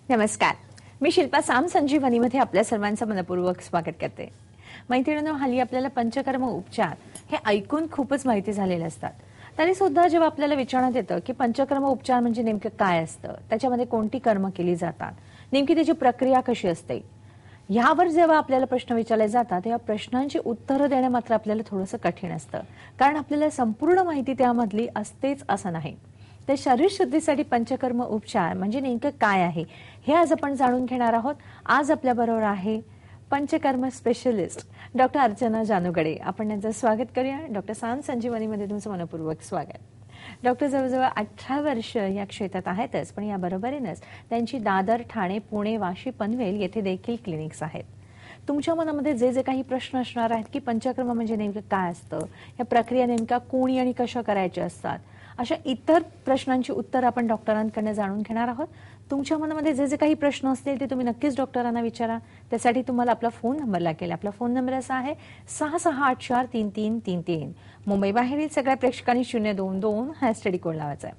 नमस्कार, मी शिल्पा साम संजीवनीमध्ये आपल्या सर्वांचं मनपूर्वक स्वागत करते. मैत्रिणींनो, हल्ली आपल्याला पंचकर्म उपचार हे ऐकून खूपच माहिती झालेले असतात. तरी सुद्धा जेव्हा आपल्याला विचारण्यात येतं की पंचकर्म उपचार म्हणजे नेमकं काय असतं, त्याच्यामध्ये कोणती कर्म केली जातात, नेमकी त्याची प्रक्रिया कशी असते, यावर जेव्हा आपल्याला प्रश्न विचारले जातात तेव्हा प्रश्नांची उत्तरं देणं मात्र आपल्याला थोडंसं कठीण असतं. कारण आपल्याला संपूर्ण माहिती त्यामधली असतेच असं नाही. तर शरीर शुद्धीसाठी पंचकर्म उपचार म्हणजे नेमकं काय आहे हे आज आपण जाणून घेणार आहोत. आज आपल्या बरोबर आहे पंचकर्म स्पेशलिस्ट डॉक्टर अर्चना जानूगडे. आपण त्यांचं स्वागत करूया. डॉक्टर साम संजीवनीमध्ये तुमचं मनपूर्वक स्वागत. डॉक्टर जवळजवळ 18 वर्ष या क्षेत्रात आहेतच, पण या बरोबरीनच त्यांची दादर, ठाणे, पुणे, वाशी, पनवेल येथे देखील क्लिनिक्स आहेत. तुमच्या मनामध्ये जे जे काही प्रश्न असणार आहेत की पंचकर्म म्हणजे नेमकं काय असतं, या प्रक्रिया नेमक्या कोणी आणि कशा करायच्या असतात, अशा इतर प्रश्नांची उत्तर आपण डॉक्टरांकडून जाणून घेणार आहोत. तुमच्या मनामध्ये जे जे काही प्रश्न असतील ते तुम्ही नक्कीच डॉक्टरांना विचारा. त्यासाठी तुम्हाला आपला फोन नंबर लागेल. आपला फोन नंबर असा आहे 66843333. मुंबई बाहेरील सगळ्या प्रेक्षकांनी 022 हा स्टडी कोड लावायचा आहे.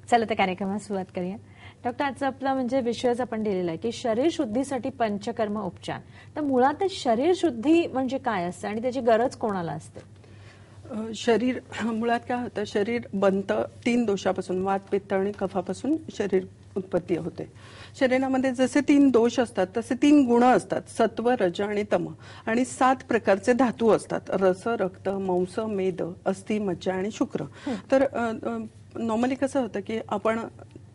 चला तर कार्यक्रमाला सुरुवात करूया. डॉक्टर, आजचा आपला म्हणजे विषयच आपण दिलेला आहे की शरीर शुद्धीसाठी पंचकर्म उपचार. तर मुळातच शरीर शुद्धी म्हणजे काय असतं आणि त्याची गरज कोणाला असते? शरीर मुळात काय होतं, शरीर बनतं 3 दोषापासून, वात, पित्त आणि कफापासून शरीर उत्पत्ती होते. शरीरामध्ये जसे 3 दोष असतात तसे 3 गुण असतात, सत्व, रज आणि तम, आणि 7 प्रकारचे धातू असतात, रस, रक्त, मांस, मेद, अस्थि, मज्जा आणि शुक्र. तर नॉर्मली कसं होतं की आपण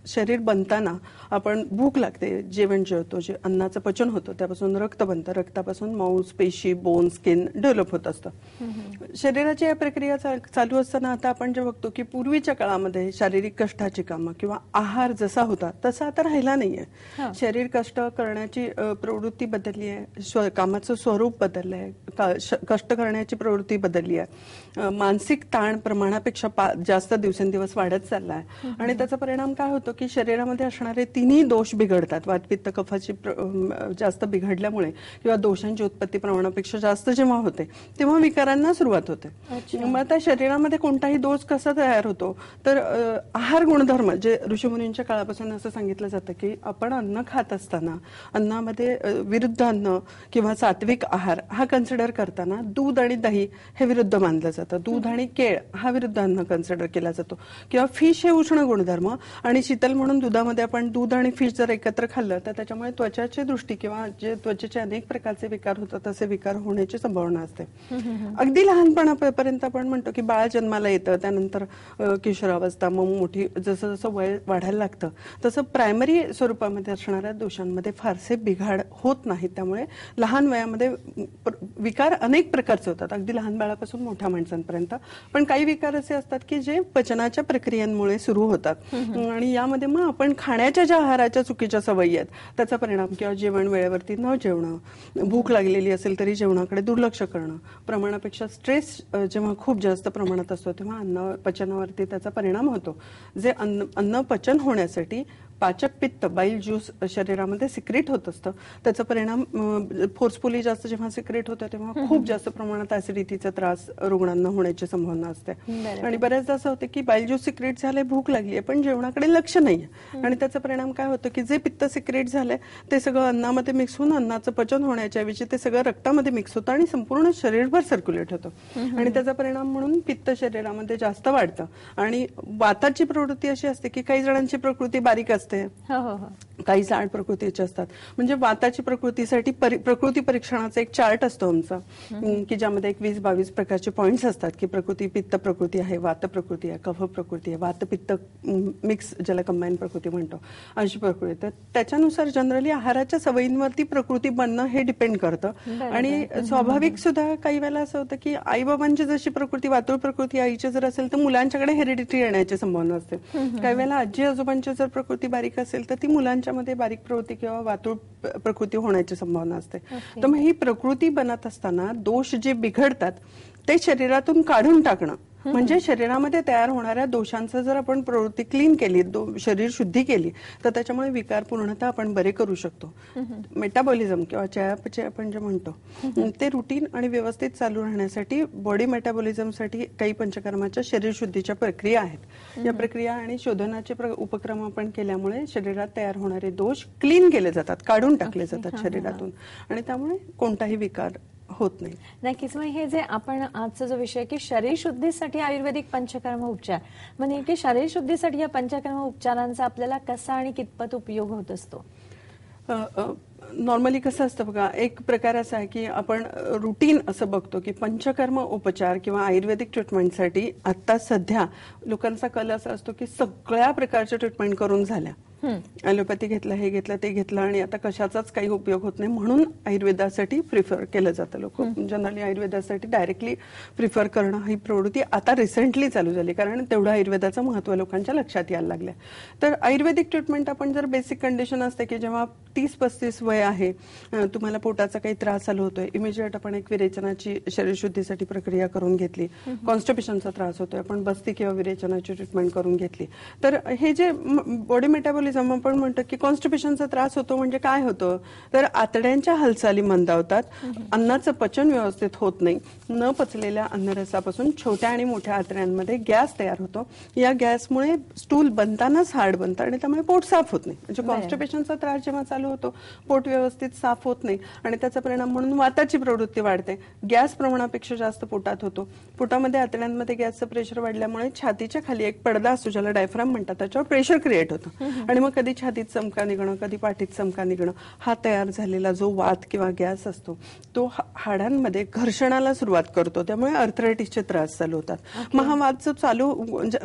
शरीर बनताना आपण भूक लागते, जेवण जेवतो, जे अन्नाचं पचन होतं त्यापासून रक्त बनतं, रक्तापासून मांस, पेशी, बोन, स्किन डेव्हलप होत असतं. शरीराची या प्रक्रिया चालू असताना आता आपण जे बघतो की पूर्वीच्या काळामध्ये शारीरिक कष्टाची कामं किंवा आहार जसा होता तसा आता राहिला नाहीये. शरीर कष्ट करण्याची प्रवृत्ती बदलली आहे, कामाचं स्वरूप बदललं आहे, कष्ट करण्याची प्रवृत्ती बदलली आहे, मानसिक ताण प्रमाणापेक्षा जास्त दिवसेंदिवस वाढत चालला आहे. आणि त्याचा परिणाम काय होतो की शरीरामध्ये असणारे 3ही दोष बिघडतात. वात, पित्त, कफाची जास्त बिघडल्यामुळे किंवा दोषांची उत्पत्ती प्रमाणापेक्षा जास्त जेव्हा होते तेव्हा विकारांना सुरुवात होते. मग आता शरीरामध्ये कोणताही दोष कसा तयार होतो, तर आहार गुणधर्म जे ऋषीमुनींच्या काळापासून असं सांगितलं जातं की आपण अन्न खात असताना अन्नामध्ये विरुद्ध अन्न किंवा सात्विक आहार हा कन्सिडर करताना दूध आणि दही हे विरुद्ध मानलं जातं, दूध आणि केळ हा विरुद्ध अन्न कन्सिडर केला जातो, किंवा फिश हे उष्ण गुणधर्म आणि शीतल म्हणून दुधामध्ये आपण दूध आणि फिश जर एकत्र खाल्लं तर त्याच्यामुळे त्वचाची दृष्टी किंवा जे त्वचेचे अनेक प्रकारचे विकार होतात तसे विकार होण्याची संभावना असते. अगदी लहानपणापर्यंत आपण म्हणतो की बाळ जन्माला येतं, त्यानंतर किशोरावस्था, मग मोठी जसं जसं वय वाढायला लागतं तसं प्रायमरी स्वरूपामध्ये असणाऱ्या दोषांमध्ये फारसे बिघाड होत नाहीत. त्यामुळे लहान वयामध्ये विकार अनेक प्रकारचे होतात, अगदी लहान बाळापासून मोठ्या माणसांपर्यंत. पण काही विकार असे असतात की जे पचनाच्या प्रक्रियांमुळे सुरू होतात आणि यामध्ये मग आपण खाण्याच्या ज्या आहाराच्या चुकीच्या सवयी आहेत त्याचा परिणाम, किंवा जेवण वेळेवरती न जेवणं, भूक लागलेली असेल तरी जेवणाकडे दुर्लक्ष करणं, प्रमाणापेक्षा स्ट्रेस जेव्हा खूप जास्त प्रमाणात असतो तेव्हा अन्न पचनावरती त्याचा परिणाम होतो. जे अन्न पचन होण्यासाठी पाचक पित्त, बाईल ज्यूस शरीरामध्ये सिक्रेट होत असतं, त्याचा परिणाम फोर्सफुली जास्त जेव्हा सिक्रेट होतं तेव्हा खूप जास्त प्रमाणात ऍसिडिटीचा त्रास रुग्णांना होण्याची संभावना असते. आणि बऱ्याचदा असं होतं की बाईल ज्यूस सिक्रेट झाले, भूक लागली पण जेवणाकडे लक्ष नाहीये, आणि त्याचा परिणाम काय होतं की जे पित्त सिक्रेट झालंय ते सगळं अन्नामध्ये मिक्स होऊन अन्नाचं पचन होण्याच्या ऐवजी ते सगळं रक्तामध्ये मिक्स होतं आणि संपूर्ण शरीरभर सर्क्युलेट होतं. आणि त्याचा परिणाम म्हणून पित्त शरीरामध्ये जास्त वाढतं. आणि वाताची प्रवृत्ती अशी असते की काही जणांची प्रकृती बारीक असते, काही जाड प्रकृतीचे असतात. म्हणजे वाताची प्रकृतीसाठी प्रकृती परीक्षणाचा एक चार्ट असतो आमचा की ज्यामध्ये एक 20-22 प्रकारचे पॉइंट्स असतात की प्रकृती पित्त प्रकृती आहे, वात प्रकृती आहे, कफ प्रकृती आहे, वात पित्त मिक्स ज्याला कंबाईन प्रकृती म्हणतो अशी प्रकृती. तर त्याच्यानुसार जनरली आहाराच्या सवयींवरती प्रकृती बनणं हे डिपेंड करतं. आणि स्वाभाविक सुद्धा काही वेळेला असं होतं की आई बाबांची जशी प्रकृती वातुळ प्रकृती आईची जर असेल तर मुलांच्याकडे हेरिडिटी येण्याची संभावना असते. काही वेळेला आजी आजोबांची जर प्रकृती बारीक असेल तर ती मुलांच्या मध्ये बारीक प्रवृत्ती किंवा वातुळ प्रकृती होण्याची संभावना असते. तर मग ही प्रकृती बनत असताना दोष जे बिघडतात ते शरीरातून काढून टाकणं म्हणजे शरीरामध्ये तयार होणाऱ्या दोषांचं जर आपण प्रवृत्ती क्लीन केली, शरीर शुद्धी केली, तर त्याच्यामुळे विकार पूर्णतः आपण बरे करू शकतो. मेटाबॉलिझम किंवा चयापचय आपण जे म्हणतो ते रुटीन आणि व्यवस्थित चालू राहण्यासाठी बॉडी मेटाबॉलिझमसाठी काही पंचकर्माच्या शरीर शुद्धीच्या प्रक्रिया आहेत. या प्रक्रिया आणि शोधनाचे उपक्रम आपण केल्यामुळे शरीरात तयार होणारे दोष क्लीन केले जातात, काढून टाकले जातात शरीरातून, आणि त्यामुळे कोणताही विकार होत नाही. नक्कीच. मग हे जे आपण आजचा जो विषय की शरीर शुद्धीसाठी आयुर्वेदिक पंचकर्म उपचार, म्हणजे की शरीर शुद्धीसाठी या पंचकर्म उपचारांचा आपल्याला कसा आणि कितपत उपयोग होत असतो? नॉर्मली कसं असतं बघा, एक प्रकार असा आहे की आपण रुटीन असं बघतो की पंचकर्म उपचार किंवा आयुर्वेदिक ट्रीटमेंटसाठी आता सध्या लोकांचा कल असा असतो की सगळ्या प्रकारच्या ट्रीटमेंट करून झाल्या, ॲलोपॅथी घेतलं, हे घेतलं, ते घेतलं, आणि आता कशाचाच काही उपयोग होत नाही, म्हणून आयुर्वेदासाठी प्रिफर केलं जातं. लोक जनरली आयुर्वेदासाठी डायरेक्टली प्रिफर करणं ही प्रवृत्ती आता रिसेंटली चालू झाली, कारण तेवढं आयुर्वेदाचं महत्व लोकांच्या लक्षात यायला लागलं. तर आयुर्वेदिक ट्रीटमेंट आपण जर बेसिक कंडिशन असते की जेव्हा 30-35 वय आहे, तुम्हाला पोटाचा काही त्रास चालू होतोय, इमिजिएट आपण एक विरेचनाची शरीरशुद्धीसाठी प्रक्रिया करून घेतली. कॉन्स्टिपेशनचा त्रास होतोय, आपण बस्ती किंवा विरेचनाची ट्रीटमेंट करून घेतली. तर हे जे बॉडी मेटाबॉलिझम आपण म्हणतो की कॉन्स्टिपेशनचा त्रास होतो म्हणजे काय होतं, तर आतड्यांच्या हालचाली मंदावतात, अन्नाचं पचन व्यवस्थित होत नाही, न पचलेल्या अन्नरसापासून छोट्या आणि मोठ्या आतड्यांमध्ये गॅस तयार होतो. या गॅसमुळे स्टूल बनतानाच हार्ड बनतं आणि त्यामुळे पोट साफ होत नाही. म्हणजे कॉन्स्टिपेशनचा त्रास जेव्हा चालू होतो, पोट व्यवस्थित साफ होत नाही आणि त्याचा परिणाम म्हणून वाताची प्रवृत्ती वाढते. गॅस प्रमाणापेक्षा जास्त पोटात होतो. पोटामध्ये आतड्यांमध्ये गॅसचं प्रेशर वाढल्यामुळे छातीच्या खाली एक पडदा असतो, ज्याला डायफ्राम म्हणतात, त्याच्यावर प्रेशर क्रिएट होतं आणि मग कधी छातीत चमका निघणं, कधी पाठीत चमका निघणं. हा तयार झालेला जो वात किंवा गॅस असतो तो हाडांमध्ये घर्षणाला सुरुवात करतो, त्यामुळे अर्थरायटिसचे त्रास चालू होतात. मग हा वात जो चालू,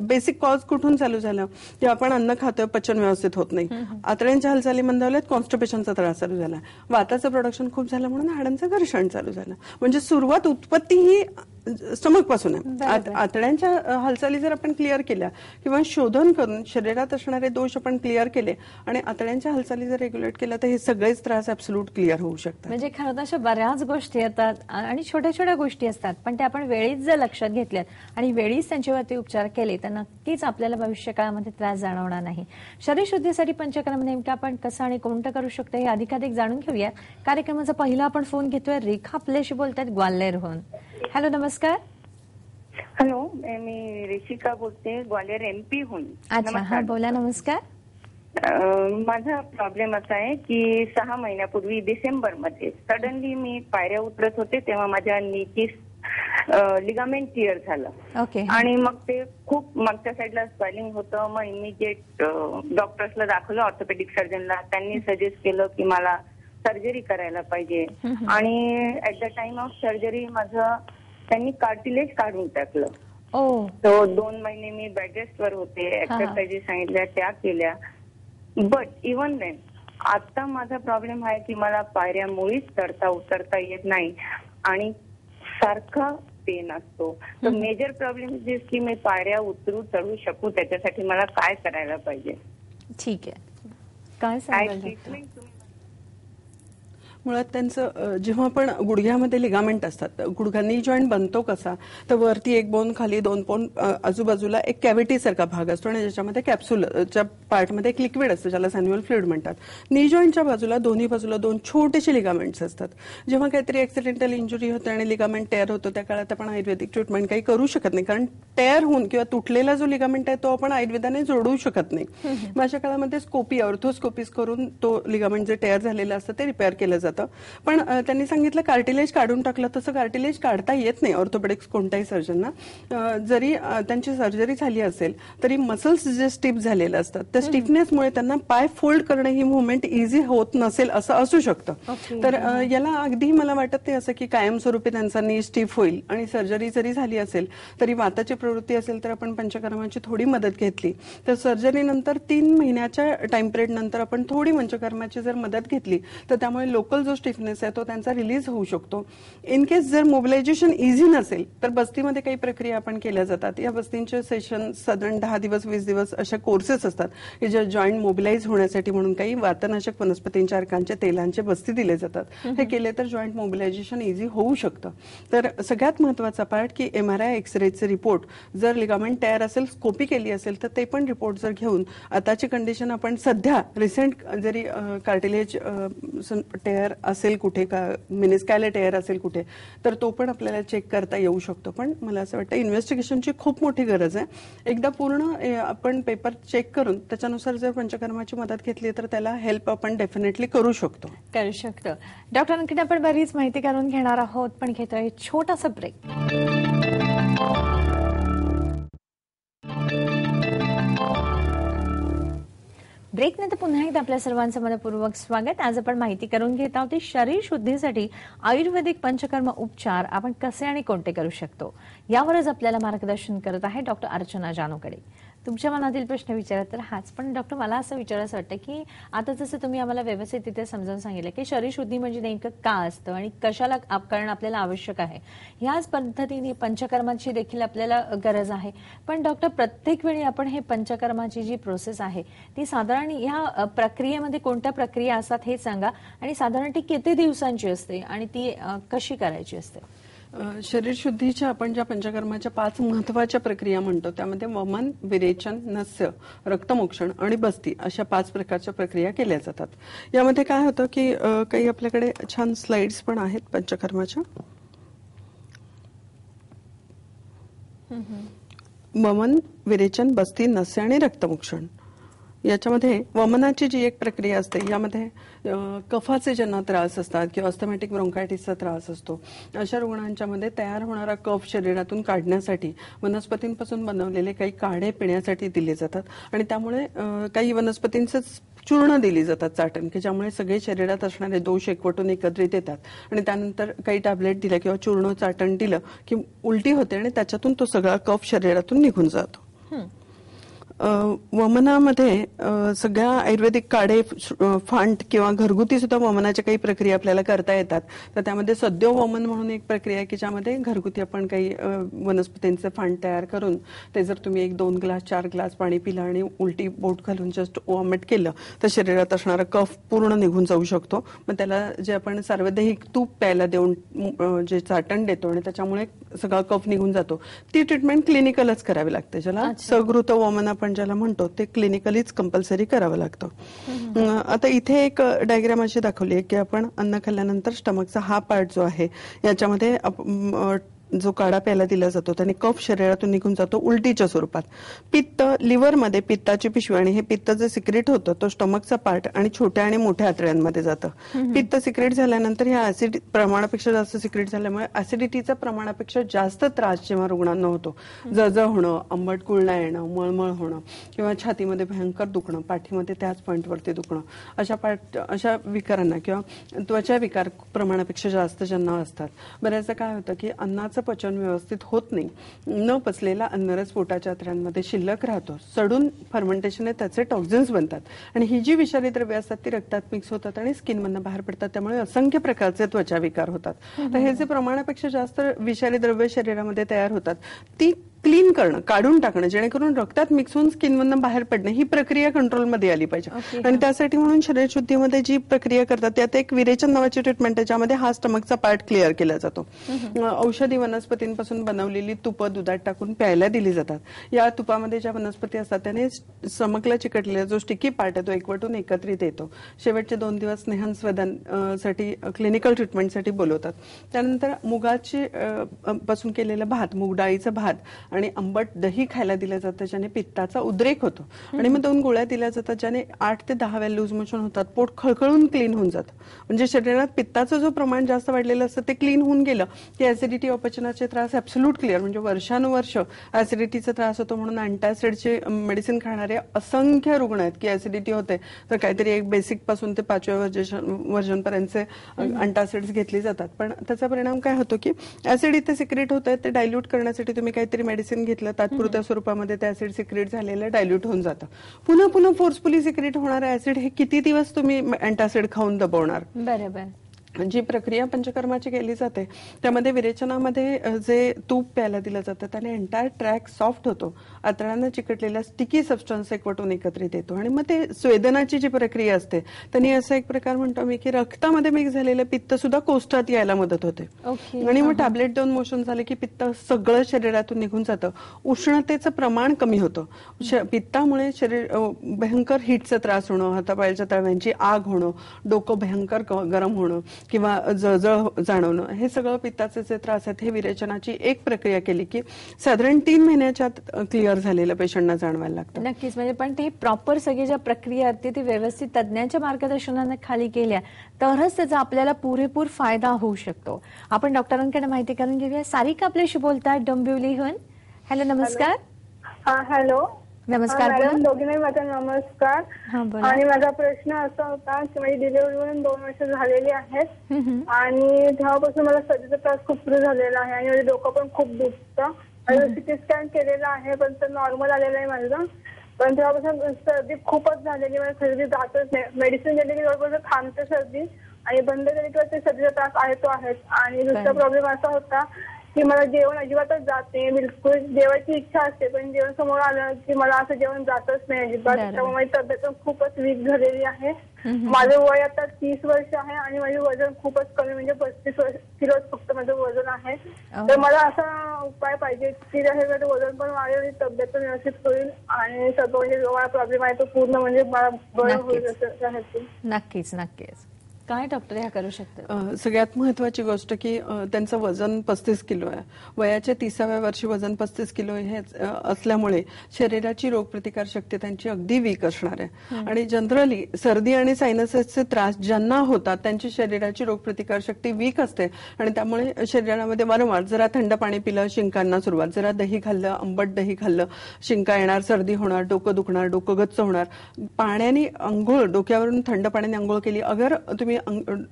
बेसिक कॉज कुठून चालू झाला, जेव्हा आपण अन्न खातोय, पचन व्यवस्थित होत नाही, आतड्यांच्या हालचाली मंदावल्यात, कॉन्स्टिपेशनचा त्रास चालू झाला, वाताचं प्रोडक्शन खूप झालं म्हणून हाडांचं घर्षण चालू झालं. म्हणजे सुरुवात, उत्पत्ती ही स्टमक पासून आहे. आतड्यांच्या हालचाली जर आपण क्लिअर केल्या किंवा शोधन करून शरीरात असणारे दोष आपण क्लिअर केले आणि आतड्यांच्या हालचाली जर रेग्युलेट केल्या, तर हे सगळेच त्रास ऍब्सोल्यूट क्लिअर होऊ शकतात. म्हणजे खरं तर अशा बऱ्याच गोष्टी येतात आणि छोट्या छोट्या गोष्टी असतात, पण त्या आपण वेळीच जर लक्षात घेतल्यात आणि वेळीच त्यांच्यावरती उपचार केले, तर नक्कीच आपल्याला भविष्य काळामध्ये त्रास जाणवणार नाही. शरीर शुद्धीसाठी पंचकर्म नेमकं आपण कसं आणि कोणतं करू शकतो हे अधिकाधिक जाणून घेऊया. कार्यक्रमाचा पहिला आपण फोन घेतोय. रेखा आपल्याशी बोलतात ग्वाल्हेरहून. हॅलो, नमस्कार. हॅलो, मी ऋषिका बोलते, ग्वाल्हेर MP हून. अच्छा, हा बोला. नमस्कार. माझा प्रॉब्लेम असा आहे की 6 महिन्यापूर्वी डिसेंबरमध्ये सडनली मी पायऱ्या उतरत होते, तेव्हा माझ्या नीची लिगामेंट टिअर झालं. ओके. आणि मग ते खूप मागच्या साईडला स्वेलिंग होतं. मग इमिजिएट डॉक्टर्सला दाखवलं, ऑर्थोपेडिक सर्जनला. त्यांनी सजेस्ट केलं की मला सर्जरी करायला पाहिजे. आणि at the time of surgery माझं त्यांनी कार्टिलेज काढून टाकलं. तो 2 महिने मी बेड रेस्टवर होते, एक्सरसाइजेस सांगितल्या त्या केल्या. बट इव्हन देन आता माझा प्रॉब्लेम आहे की मला पायऱ्या मुळीच चढता उतरता येत नाही आणि सारखा पेन असतो. तर मेजर प्रॉब्लेम इज की मी पायऱ्या उतरू चढू शकू, त्याच्यासाठी मला काय करायला पाहिजे? ठीक आहे, काय सांगाल? मुळात त्यांचं जेव्हा आपण गुडघ्यामध्ये लिगामेंट असतात, गुडघा नी जॉईंट बनतो कसा, तर वरती 1 बोन, खाली 2 बोन, आजूबाजूला एक कॅव्हिटी सारखा भाग असतो आणि ज्याच्यामध्ये कॅप्सूलच्या पार्टमध्ये एक लिक्विड असतं, ज्याला सॅन्युअल फ्लुइड म्हणतात. नी जॉईंटच्या बाजूला, दोन्ही बाजूला 2 छोटेसे लिगामेंट्स असतात. जेव्हा काहीतरी ऍक्सिडेंटल इंजुरी होते आणि लिगामेंट टेअर होतो, त्या काळात आपण आयुर्वेदिक ट्रीटमेंट काही करू शकत नाही, कारण टेअर होऊन किंवा तुटलेला जो लिगामेंट आहे तो आपण आयुर्वेदाने जोडू शकत नाही. माझ्या काळामध्ये स्कोपी, ऑर्थोस्कोपीज करून तो लिगामेंट जे टेअर झालेलं असतं ते रिपेअर केलं जातं. पण त्यांनी सांगितलं कार्टिलेज काढून टाकलं. तसं कार्टिलेज काढता येत नाही ऑर्थोपेडिक्स कोणत्याही सर्जनना. जरी त्यांची सर्जरी झाली असेल तरी मसल्स जे स्टिफ झालेले असतात, त्या स्टिफनेसमुळे त्यांना पाय फोल्ड करणं ही मुवमेंट इझी होत नसेल असं असू शकतं. तर याला अगदी मला वाटत नाही असं की कायमस्वरूपी त्यांचा नी स्टिफ होईल. आणि सर्जरी जरी झाली असेल तरी वाताची प्रवृत्ती असेल तर आपण पंचकर्माची थोडी मदत घेतली तर सर्जरीनंतर 3 महिन्याच्या टाइम पिरियड नंतर आपण थोडी पंचकर्माची जर मदत घेतली तर त्यामुळे लोकल लोकल जो स्टिफनेस आहे तो त्यांचा रिलीज होऊ शकतो. इन केस जर मोबिलायझेशन इझी नसेल तर बस्तीमध्ये काही प्रक्रिया आपण केल्या जातात. या बस्तींचे सेशन साधारण 10 दिवस 20 दिवस अशा कोर्सेस असतात की जे जॉईंट मोबिलाइज होण्यासाठी म्हणून काही वातनाशक वनस्पतींच्या अर्कांचे तेलांचे बस्ती दिले जातात. हे केले तर जॉईंट मोबिलायझेशन इझी होऊ शकतं. तर सगळ्यात महत्वाचा पार्ट की MRI एक्सरेचे रिपोर्ट जर लिगामेंट तयार असेल, स्कोपी केली असेल तर ते पण रिपोर्ट जर घेऊन आताची कंडिशन आपण सध्या रिसेंट जरी कार्टिलेज टेअर असेल कुठे का मिनिस्कॅले टेअर असेल कुठे तर तो पण आपल्याला चेक करता येऊ शकतो. पण मला असं वाटतं इन्व्हेस्टिगेशनची खूप मोठी गरज आहे. एकदा पूर्ण आपण पेपर चेक करून त्याच्यानुसार जर पंचकर्माची मदत घेतली तर त्याला हेल्प आपण डेफिनेटली करू शकतो. डॉक्टरांकडे आपण बरीच माहिती करून घेणार आहोत, पण घेतोय छोटासा ब्रेक. ब्रेकनंतर पुन्हा एकदा आपल्या सर्वांचं मनपूर्वक स्वागत. आज आपण माहिती करून घेत आहोत शरीर शुद्धीसाठी आयुर्वेदिक पंचकर्म उपचार आपण कसे आणि कोणते करू शकतो. यावरच आपल्याला मार्गदर्शन करत आहे डॉक्टर अर्चना जानोकडे. तुमच्या मनातील प्रश्न विचारत तर हाच, पण डॉक्टर मला असं विचारायचं वाटतं की आता जसं तुम्ही आम्हाला व्यवस्थित तिथे समजावून सांगितलं की शरीर शुद्धी म्हणजे नेमकं का असतं आणि कशाला करणं आपल्याला आवश्यक आहे, ह्याच पद्धतीने पंचकर्माची देखील आपल्याला गरज आहे. पण डॉक्टर प्रत्येक वेळी आपण हे पंचकर्माची जी प्रोसेस आहे ती साधारण ह्या प्रक्रियेमध्ये कोणत्या प्रक्रिया असतात हे सांगा, आणि साधारण ती किती दिवसांची असते आणि ती कशी करायची असते. शरीर शुद्धीच्या आपण ज्या पंचकर्माच्या 5 महत्वाच्या प्रक्रिया म्हणतो त्यामध्ये वमन, विरेचन, नस्य, रक्तमोक्षण आणि बस्ती अशा 5 प्रकारच्या प्रक्रिया केल्या जातात. यामध्ये काय होतं की काही आपल्याकडे छान स्लाइड्स पण आहेत पंचकर्माच्या. वमन, विरेचन, बस्ती, नस्य आणि रक्तमोक्षण. याच्यामध्ये वमनाची जी एक प्रक्रिया असते यामध्ये कफाचे ज्यांना त्रास असतात किंवा अस्थमॅटिक ब्रोंकायटिसचा त्रास असतो अशा रुग्णांच्या मध्ये तयार होणारा कफ शरीरातून काढण्यासाठी वनस्पतींपासून बनवलेले काही काढे पिण्यासाठी दिले जातात. आणि त्यामुळे काही वनस्पतींचं चूर्ण दिली जातात चाटण की ज्यामुळे सगळे शरीरात असणारे दोष एकवटून एकत्रित येतात. आणि त्यानंतर काही टॅबलेट दिल्या किंवा चूर्ण चाटण दिलं की उलटी होते आणि त्याच्यातून तो सगळा कफ शरीरातून निघून जातो. वमनामध्ये सगळ्या आयुर्वेदिक काढे, फांट किंवा घरगुती सुद्धा वमनाच्या काही प्रक्रिया आपल्याला करता येतात. तर त्यामध्ये सद्यो वमन म्हणून एक प्रक्रिया आहे की ज्यामध्ये घरगुती आपण काही वनस्पतींचे फांट तयार करून ते जर तुम्ही 1-2 ग्लास 4 ग्लास पाणी पिलं आणि उलटी बोट घालून जस्ट वॉमिट केलं तर शरीरात असणारा कफ पूर्ण निघून जाऊ शकतो. मग त्याला जे आपण सार्वदैहिक तूप प्यायला देऊन जे चाटण देतो आणि त्याच्यामुळे सगळा कफ निघून जातो, ती ट्रीटमेंट क्लिनिकलच करावी लागते. ज्याला सघृत वमन आपण ज्याला म्हणतो ते क्लिनिकलीच कंपल्सरी करावं लागतं. आता इथे एक डायग्राम अशी दाखवली आहे की आपण अन्न खाल्ल्यानंतर स्टमकचा हा पार्ट जो आहे याच्यामध्ये जो काढा प्यायला दिला जातो त्याने कफ शरीरातून निघून जातो उलटीच्या स्वरूपात. पित्त लिव्हरमध्ये पित्ताची पिशवी आणि हे पित्त जे सिक्रेट होतं तो स्टमकचा पार्ट आणि छोट्या आणि मोठ्या आतड्यांमध्ये जातं. पित्त सिक्रेट झाल्यानंतर ह्या ऍसिड प्रमाणापेक्षा जास्त सिक्रेट झाल्यामुळे ऍसिडिटीचा प्रमाणापेक्षा जास्त त्रास जेव्हा रुग्णांना होतो, जळजळ होणं, आंबट गुळणा येणं, मळमळ होणं किंवा छातीमध्ये भयंकर दुखणं, पाठीमध्ये त्याच पॉइंटवरती दुखणं, अशा विकारांना किंवा त्वचा विकार प्रमाणापेक्षा जास्त ज्यांना असतात, बऱ्याचदा काय होतं की अन्नाचं पचन व्यवस्थित होत नाही. न पचलेला अन्नरस पोटाच्या आतड्यांमध्ये शिल्लक राहतो, सडून फर्मेंटेशनने त्याचे टॉक्झिन्स बनतात आणि ही जी विषारी द्रव्य असतात ती रक्तात मिक्स होतात आणि स्किन मधून बाहेर पडतात. त्यामुळे असंख्य प्रकारचे त्वचा विकार होतात. तर हे जे प्रमाणापेक्षा जास्त विषारी द्रव्य शरीरामध्ये तयार होतात ती क्लीन करणं, काढून टाकणं, जेणेकरून रक्तात मिक्स होऊन स्किन मधून बाहेर पडणं ही प्रक्रिया कंट्रोलमध्ये आली पाहिजे. आणि त्यासाठी म्हणून शरीर शुद्धीमध्ये जी प्रक्रिया करतात त्यात एक विरेचन नावाची ट्रीटमेंट आहे ज्यामध्ये हा स्टमकचा पार्ट क्लिअर केला जातो. औषधी वनस्पतींपासून बनवलेली तुपं दुधात टाकून प्यायला दिली जातात. या तुपामध्ये ज्या वनस्पती असतात त्याने स्टमकला चिकटलेला जो स्टिकी पार्ट आहे तो एकवटून एकत्रित येतो. शेवटचे 2 दिवस स्नेहस्वेदन साठी क्लिनिकल ट्रीटमेंटसाठी बोलवतात. त्यानंतर मुगाची पासून केलेला भात, मूग डाळीचा भात आणि आंबट दही खायला दिलं जातं ज्याने पित्ताचा उद्रेक होतो. आणि मग 2 गोळ्या दिल्या जातात ज्याने 8 ते 10 वेळा लूज मोशन होतात, पोट खळखळून क्लीन होऊन जातं. म्हणजे शरीरात पित्ताचं जो प्रमाण जास्त वाढलेलं असतं ते क्लीन होऊन गेलं की ऍसिडिटी, अपचनाचे त्रास ऍब्सोल्यूट क्लिअर. म्हणजे वर्षानुवर्ष ऍसिडिटीचा त्रास होतो म्हणून अँटासिडचे मेडिसिन खाणारे असंख्य रुग्ण आहेत की ऍसिडिटी होते तर काहीतरी एक बेसिक पासून ते 5व्या वर्जन पर्यंतचे अँटासिड्स घेतली जातात. पण त्याचा परिणाम काय होतो की ऍसिड इथे सिक्रेट होत आहे, ते डायल्यूट करण्यासाठी तुम्ही काहीतरी मेडिसिन घेतलं, तात्पुरत्या स्वरूपामध्ये ते ऍसिड सिक्रेट झालेलं डायल्यूट होऊन जातं. पुन्हा फोर्सफुली सिक्रेट होणारा ऍसिड हे किती दिवस तुम्ही अँटासिड खाऊन दबवणार. बरोबर. जी प्रक्रिया पंचकर्माची केली जाते त्यामध्ये विरेचनामध्ये जे तूप प्यायला दिलं जातं त्याने एंटायर ट्रॅक सॉफ्ट होतो, आतड्यानं चिकटलेला स्टिकी सबस्टन्स एकवटून एकत्रित येतो आणि मग ते स्वेदनाची जी प्रक्रिया असते त्यांनी असा एक प्रकार म्हणतो मी की रक्तामध्ये मिक्स झालेलं पित्त सुद्धा कोष्ठात यायला मदत होते आणि मग टॅबलेट देऊन मोशन झाले की पित्त सगळं शरीरातून निघून जातं, उष्णतेचं प्रमाण कमी होतं, पित्तामुळे शरीर भयंकर हीटचा त्रास होणं, हातापायाच्या तळव्यांची आग होणं, डोकं भयंकर गरम होणं किंवा जळजळ जाणवणं, हे सगळं पित्ताचे जे त्रास आहेत हे विरेचनाची एक प्रक्रिया केली की साधारण 3 महिन्याच्या क्लिअर झालेलं पेशंटना जाणवायला लागतं. नक्कीच, म्हणजे पण ती प्रॉपर सगळी ज्या प्रक्रिया असते ती व्यवस्थित तज्ञांच्या मार्गदर्शनाने खाली केल्या तरच त्याचा आपल्याला पुरेपूर फायदा होऊ शकतो. आपण डॉक्टरांकडे माहिती करून घेऊया. सारिका आपल्याशी बोलतात डोंबिवलीहून. हॅलो, नमस्कार. हॅलो, नमस्कार. मॅडम दोघींनाही माझा नमस्कार. आणि माझा प्रश्न असा होता की माझी डिलिव्हरी होऊन 2 वर्ष झालेली आहेत आणि तेव्हापासून मला सर्दीचा त्रास खूप सुरू झालेला आहे आणि माझं डोकं पण खूप दुखतं. सिटी स्कॅन केलेला आहे पण तर नॉर्मल आलेलं आहे माझं, पण तेव्हापासून सर्दी खूपच झालेली, मला सर्दी जातच नाही. मेडिसिन घेतली की जवळपास थांबते सर्दी आणि बंद केली किंवा ते सर्दीचा त्रास आहे तो आहेच. आणि दुसरा प्रॉब्लेम असा होता की मला जेवण अजिबातच जात नाही, बिलकुल जेवायची इच्छा असते पण जेवण समोर आलं की मला असं जेवण जातच नाही अजिबात. त्यामुळे माझी तब्येत खूपच वीक झालेली आहे. माझं वय आता 30 वर्ष आहे आणि माझे वजन खूपच कमी, म्हणजे 35 किलो फक्त माझं वजन आहे. तर मला असा उपाय पाहिजे की माझं वजन पण वाढेल आणि तब्येत पण व्यवस्थित होईल आणि सगळं म्हणजे जो मला प्रॉब्लेम आहे तो पूर्ण म्हणजे मला बरं होईल असं. नक्कीच नक्कीच. काय डॉक्टर ह्या करू शकतात? सगळ्यात महत्वाची गोष्ट की त्यांचं वजन 35 किलो आहे, वयाच्या 30व्या वर्षी वजन 35 किलो हे असल्यामुळे शरीराची रोगप्रतिकार शक्ती त्यांची अगदी वीक असणार आहे आणि जनरली सर्दी आणि सायनसेसचे त्रास ज्यांना होतात त्यांची शरीराची रोगप्रतिकार शक्ती वीक असते आणि त्यामुळे शरीरामध्ये वारंवार जरा थंड पाणी पिलं शिंकांना सुरुवात, जरा दही खाल्लं, आंबट दही खाल्लं, शिंका येणार, सर्दी होणार, डोकं दुखणार, डोकं गच्च होणार. पाण्याने अंघोळ, डोक्यावरून थंड पाण्याने अंघोळ केली, अगर तुम्ही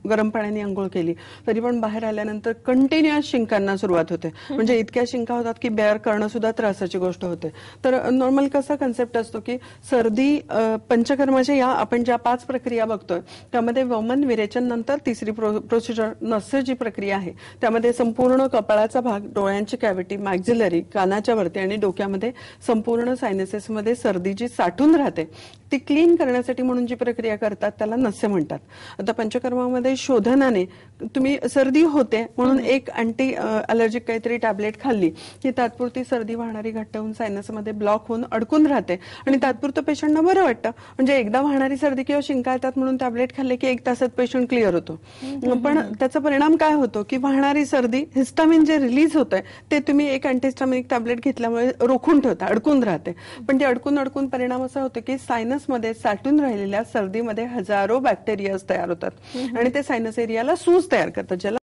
गरम पाण्याने अंघोळ केली तरी पण बाहेर आल्यानंतर कंटिन्युअस शिंकांना सुरुवात होते, म्हणजे इतक्या शिंका होतात की बेअर करणं सुद्धा त्रासाची गोष्ट होते. तर नॉर्मल कसा कन्सेप्ट असतो की सर्दी पंचकर्माच्या या आपण ज्या 5 प्रक्रिया बघतोय त्यामध्ये वमन, विरेचन नंतर तिसरी प्रोसिजर नस्य जी प्रक्रिया आहे त्यामध्ये संपूर्ण कपाळाचा भाग, डोळ्यांची कॅव्हिटी, मॅक्झिलरी, कानाच्या वरती आणि डोक्यामध्ये संपूर्ण सायनसेसमध्ये सर्दी जी साठून राहते ती क्लीन करण्यासाठी म्हणून जी प्रक्रिया करतात त्याला नस्य म्हणतात. आता पंचकर्मामध्ये शोधनाने तुम्ही सर्दी होते म्हणून एक अँटी अलर्जिक काहीतरी टॅबलेट खाल्ली की तात्पुरती सर्दी वाहणारी घट्ट होऊन सायनसमध्ये ब्लॉक होऊन अडकून राहते आणि तात्पुरतं पेशंटना बरं वाटतं, म्हणजे एकदा वाहणारी सर्दी किंवा शिंका येतात म्हणून टॅबलेट खाल्ले की 1 तासात पेशंट क्लिअर होतो. पण त्याचा परिणाम काय होतो की वाहणारी सर्दी, हिस्टामिन जे रिलीज होतंय ते तुम्ही एक अँटीहिस्टामिनिक टॅबलेट घेतल्यामुळे रोखून ठेवता, अडकून राहते. पण ते अडकून परिणाम असा होतो की सायनसमध्ये साठून राहिलेल्या सर्दीमध्ये हजारो बॅक्टेरिया तयार होतात आणि ते सायनस एरियाला सूज तयार करतात ज्याला